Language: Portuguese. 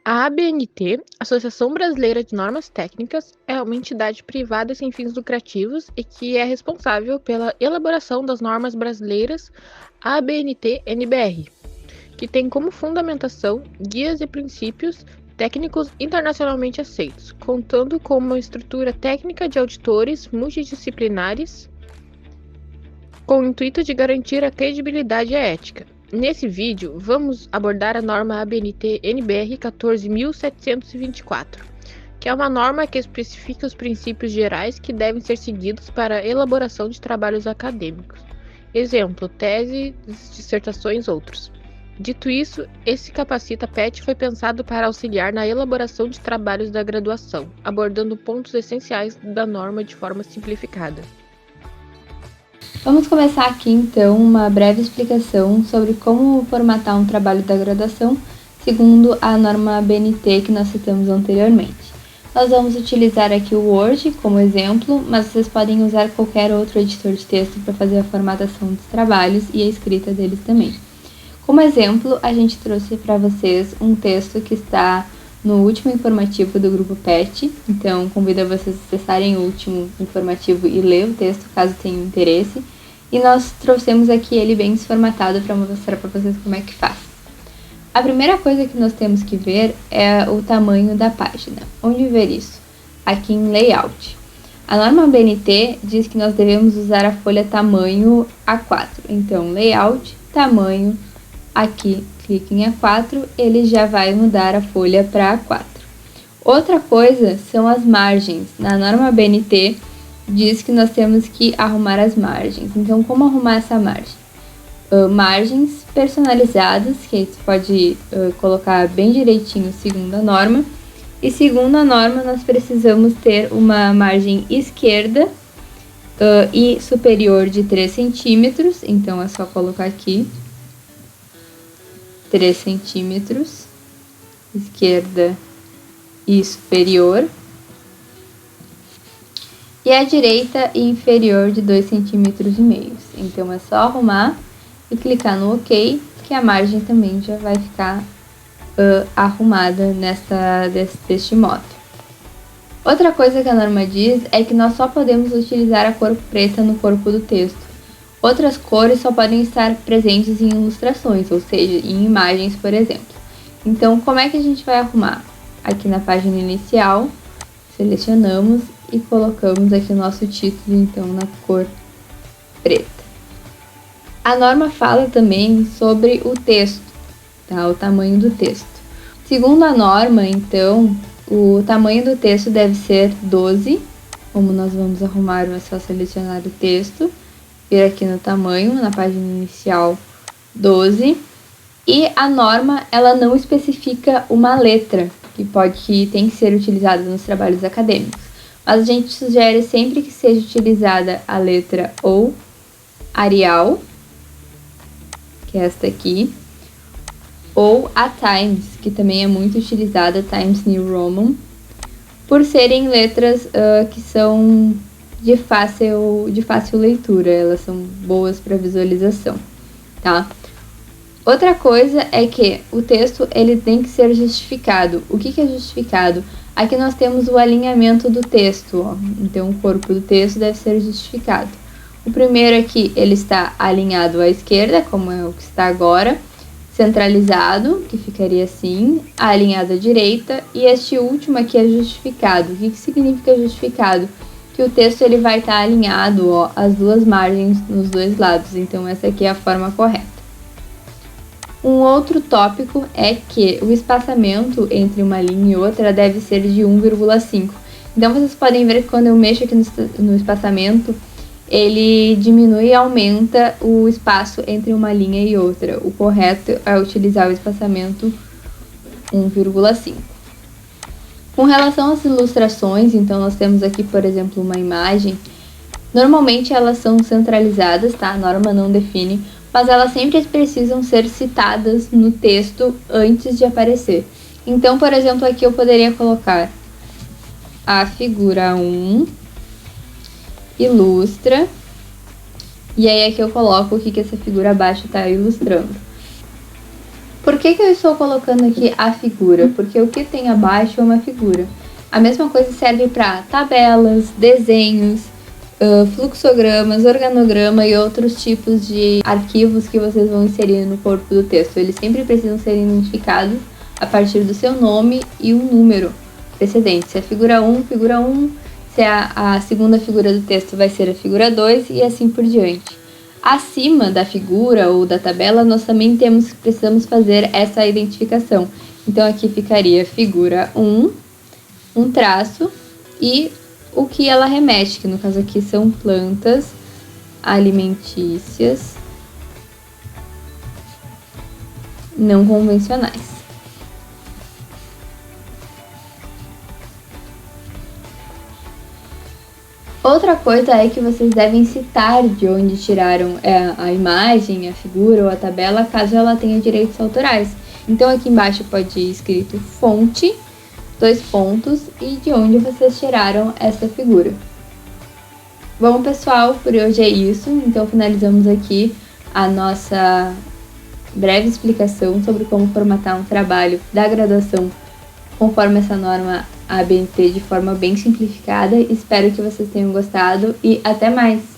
A ABNT, Associação Brasileira de Normas Técnicas, é uma entidade privada sem fins lucrativos e que é responsável pela elaboração das normas brasileiras ABNT-NBR, que tem como fundamentação guias e princípios técnicos internacionalmente aceitos, contando com uma estrutura técnica de auditores multidisciplinares com o intuito de garantir a credibilidade e a ética. Nesse vídeo, vamos abordar a norma ABNT-NBR 14.724, que é uma norma que especifica os princípios gerais que devem ser seguidos para a elaboração de trabalhos acadêmicos. Exemplo, tese, dissertações, outros. Dito isso, esse Capacita PET foi pensado para auxiliar na elaboração de trabalhos da graduação, abordando pontos essenciais da norma de forma simplificada. Vamos começar aqui então uma breve explicação sobre como formatar um trabalho da graduação segundo a norma ABNT que nós citamos anteriormente. Nós vamos utilizar aqui o Word como exemplo, mas vocês podem usar qualquer outro editor de texto para fazer a formatação dos trabalhos e a escrita deles também. Como exemplo, a gente trouxe para vocês um texto que está no último informativo do grupo PET, então convido a vocês a acessarem o último informativo e ler o texto caso tenham interesse. E nós trouxemos aqui ele bem desformatado para mostrar para vocês como é que faz. A primeira coisa que nós temos que ver é o tamanho da página. Onde ver isso? Aqui em Layout. A norma ABNT diz que nós devemos usar a folha tamanho A4. Então, Layout, tamanho, aqui, clique em A4, ele já vai mudar a folha para A4. Outra coisa são as margens. Na norma ABNT, diz que nós temos que arrumar as margens. Então, como arrumar essa margem? Margens personalizadas, que aí você pode colocar bem direitinho segundo a norma. E segundo a norma, nós precisamos ter uma margem esquerda e superior de 3 centímetros. Então, é só colocar aqui 3 centímetros, esquerda e superior. E a direita e inferior de 2,5 centímetros. Então, é só arrumar e clicar no OK, que a margem também já vai ficar arrumada deste modo. Outra coisa que a norma diz é que nós só podemos utilizar a cor preta no corpo do texto. Outras cores só podem estar presentes em ilustrações, ou seja, em imagens, por exemplo. Então, como é que a gente vai arrumar? Aqui na página inicial, selecionamos e colocamos aqui o nosso título, então, na cor preta. A norma fala também sobre o texto, tá? O tamanho do texto. Segundo a norma, então, o tamanho do texto deve ser 12. Como nós vamos arrumar, é só selecionar o texto, vir aqui no tamanho, na página inicial, 12. E a norma, ela não especifica uma letra que tem que ser utilizada nos trabalhos acadêmicos. Mas a gente sugere sempre que seja utilizada a letra ou Arial, que é esta aqui, ou a Times, que também é muito utilizada, Times New Roman, por serem letras que são de fácil leitura, elas são boas para visualização, tá? Outra coisa é que o texto ele tem que ser justificado. O que é justificado? Aqui nós temos o alinhamento do texto, ó. Então o corpo do texto deve ser justificado. O primeiro aqui, ele está alinhado à esquerda, como é o que está agora, centralizado, que ficaria assim, alinhado à direita, e este último aqui é justificado. O que significa justificado? Que o texto ele vai estar alinhado, ó, as duas margens nos dois lados, então essa aqui é a forma correta. Um outro tópico é que o espaçamento entre uma linha e outra deve ser de 1,5. Então, vocês podem ver que quando eu mexo aqui no espaçamento, ele diminui e aumenta o espaço entre uma linha e outra. O correto é utilizar o espaçamento 1,5. Com relação às ilustrações, então nós temos aqui, por exemplo, uma imagem. Normalmente elas são centralizadas, tá? A norma não define, mas elas sempre precisam ser citadas no texto antes de aparecer. Então, por exemplo, aqui eu poderia colocar a figura 1, ilustra, e aí aqui eu coloco o que essa figura abaixo está ilustrando. Por que eu estou colocando aqui a figura? Porque o que tem abaixo é uma figura. A mesma coisa serve para tabelas, desenhos, fluxogramas, organograma e outros tipos de arquivos que vocês vão inserir no corpo do texto. Eles sempre precisam ser identificados a partir do seu nome e o número precedente. Se é figura 1, figura 1. Se a segunda figura do texto vai ser a figura 2 e assim por diante. Acima da figura ou da tabela, nós também precisamos fazer essa identificação. Então, aqui ficaria figura 1, um traço e o que ela remete, que no caso aqui são plantas alimentícias não convencionais. Outra coisa é que vocês devem citar de onde tiraram a imagem, a figura ou a tabela, caso ela tenha direitos autorais. Então aqui embaixo pode ir escrito fonte, 2 pontos, e de onde vocês tiraram essa figura. Bom, pessoal, por hoje é isso. Então finalizamos aqui a nossa breve explicação sobre como formatar um trabalho da graduação conforme essa norma ABNT de forma bem simplificada. Espero que vocês tenham gostado e até mais!